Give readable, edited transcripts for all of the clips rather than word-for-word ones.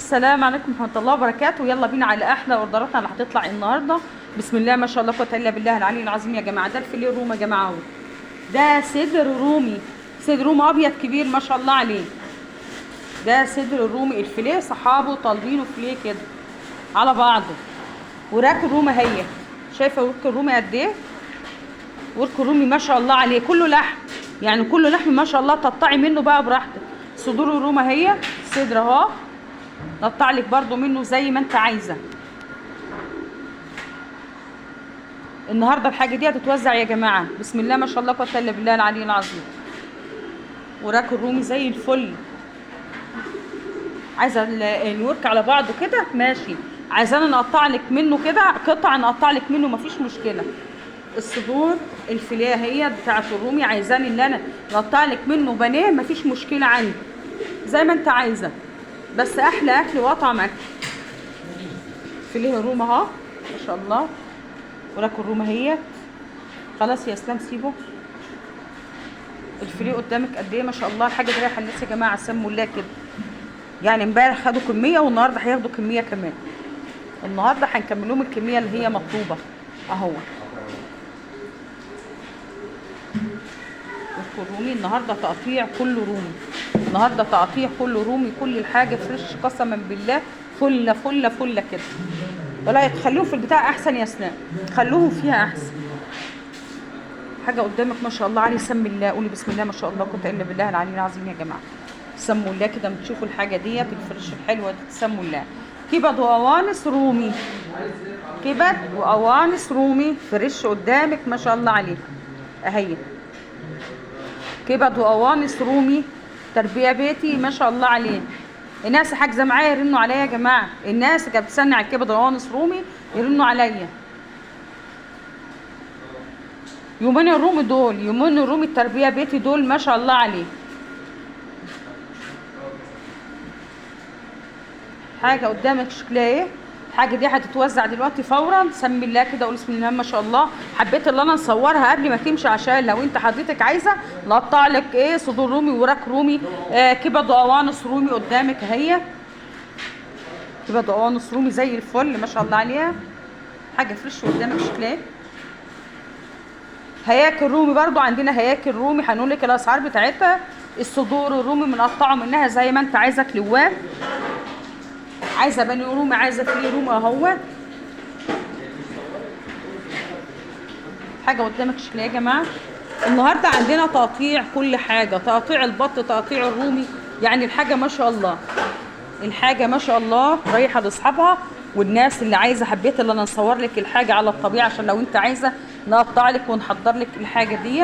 السلام عليكم ورحمه الله وبركاته. يلا بينا على احلى اوردراتنا اللي هتطلع النهارده. بسم الله ما شاء الله قوه الا بالله العلي العظيم يا جماعه. ده الفيليه رومي يا جماعه اهو. ده صدر رومي، صدر رومي ابيض كبير ما شاء الله عليه. ده صدر الرومي الفيليه صحابه طالبينه فيليه كده على بعضه. وراك الرومي هي شايفه ورك الرومي قد ايه؟ ورك الرومي ما شاء الله عليه كله لحم، يعني كله لحم ما شاء الله. تقطعي منه بقى براحتك. صدور الرومي هي صدر اهو، نقطع لك برضو منه زي ما انت عايزه. النهارده الحاجه دي هتتوزع يا جماعه. بسم الله ما شاء الله قوه الا بالله العلي العظيم. وراك الرومي زي الفل. عايزه الورك على بعضه كده ماشي، عايزانا نقطع لك منه كده قطع نقطع لك منه مفيش مشكله. الصدور الفيليه هي بتاعه الرومي، عايزاني ان انا نقطع لك منه بانيه مفيش مشكله عندي زي ما انت عايزه، بس احلى اكل واطعم اكل. فيليه الرومي اهو ما شاء الله. وراك الرومي اهي. خلاص يا اسلام سيبه. الفيليه قدامك قد ايه ما شاء الله. الحاجه دي رايحه للناس يا جماعه سموا الله كده، يعني امبارح خدوا كميه والنهارده هياخدوا كميه كمان. النهارده هنكمل لهم الكميه اللي هي مطلوبه اهو. الرومي النهارده تقطيع كله رومي، النهارده تقطيع كله رومي. كل الحاجه فريش قسما بالله. فله فله فله كده. ولا تخلوهم في البتاع احسن يا اسلام، خلوهم فيها احسن. حاجه قدامك ما شاء الله عليه. سمي الله، قولي بسم الله ما شاء الله قوه الا بالله العلي العظيم يا جماعه. سموا الله كده. بتشوفوا الحاجه ديت الفريش الحلوه دي تسموا الله. كبد وقوانص رومي، كبد وقوانص رومي فريش قدامك ما شاء الله عليه اهي. كبد وقوانص رومي تربيه بيتي ما شاء الله عليه. الناس حاجزه معايا يرنوا عليا يا جماعه. الناس كانت بتستنى على الكبد والقوانص رومي يرنوا عليا. يومين الرومي دول، يومين الرومي التربيه بيتي دول ما شاء الله عليه. حاجه قدامك شكلها ايه؟ الحاجه دي هتتوزع دلوقتي فورا. سمي الله كده وقول بسم الله ما شاء الله. حبيت ان انا نصورها قبل ما تمشي عشان لو انت حضرتك عايزه نقطع لك ايه صدور رومي وراك رومي. كبد وقوانص رومي قدامك اهي. كبد وقوانص رومي زي الفل ما شاء الله عليها. حاجه فريش قدامك شكلها ايه. هياكل رومي برضو عندنا هياكل رومي هنقول لك الاسعار بتاعتها. الصدور الرومي بنقطعه منها زي ما انت عايزه كلوات، عايزه بني رومي عايزه فيليه رومي اهو. حاجه قدامك شكلها يا جماعه. النهارده عندنا تقطيع كل حاجه، تقطيع البط تقطيع الرومي، يعني الحاجه ما شاء الله. الحاجه ما شاء الله رايحه لاصحابها. والناس اللي عايزه حبيت ان انا نصور لك الحاجه على الطبيعه عشان لو انت عايزه نقطع لك ونحضر لك الحاجه دي.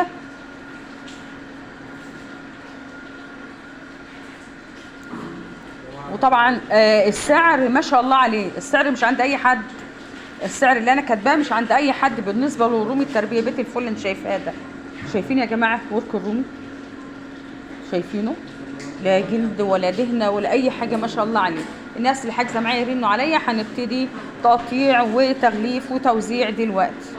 وطبعا السعر ما شاء الله عليه. السعر مش عند اي حد. السعر اللي انا كاتباه مش عند اي حد بالنسبه لرومي التربيه بيت الفل. انت شايفاه ده؟ شايفين يا جماعه ورك الرومي؟ شايفينه؟ لا جلد ولا دهنه ولا اي حاجه ما شاء الله عليه. الناس اللي حاجزه معايا يرنوا عليا. هنبتدي تقطيع وتغليف وتوزيع دلوقتي.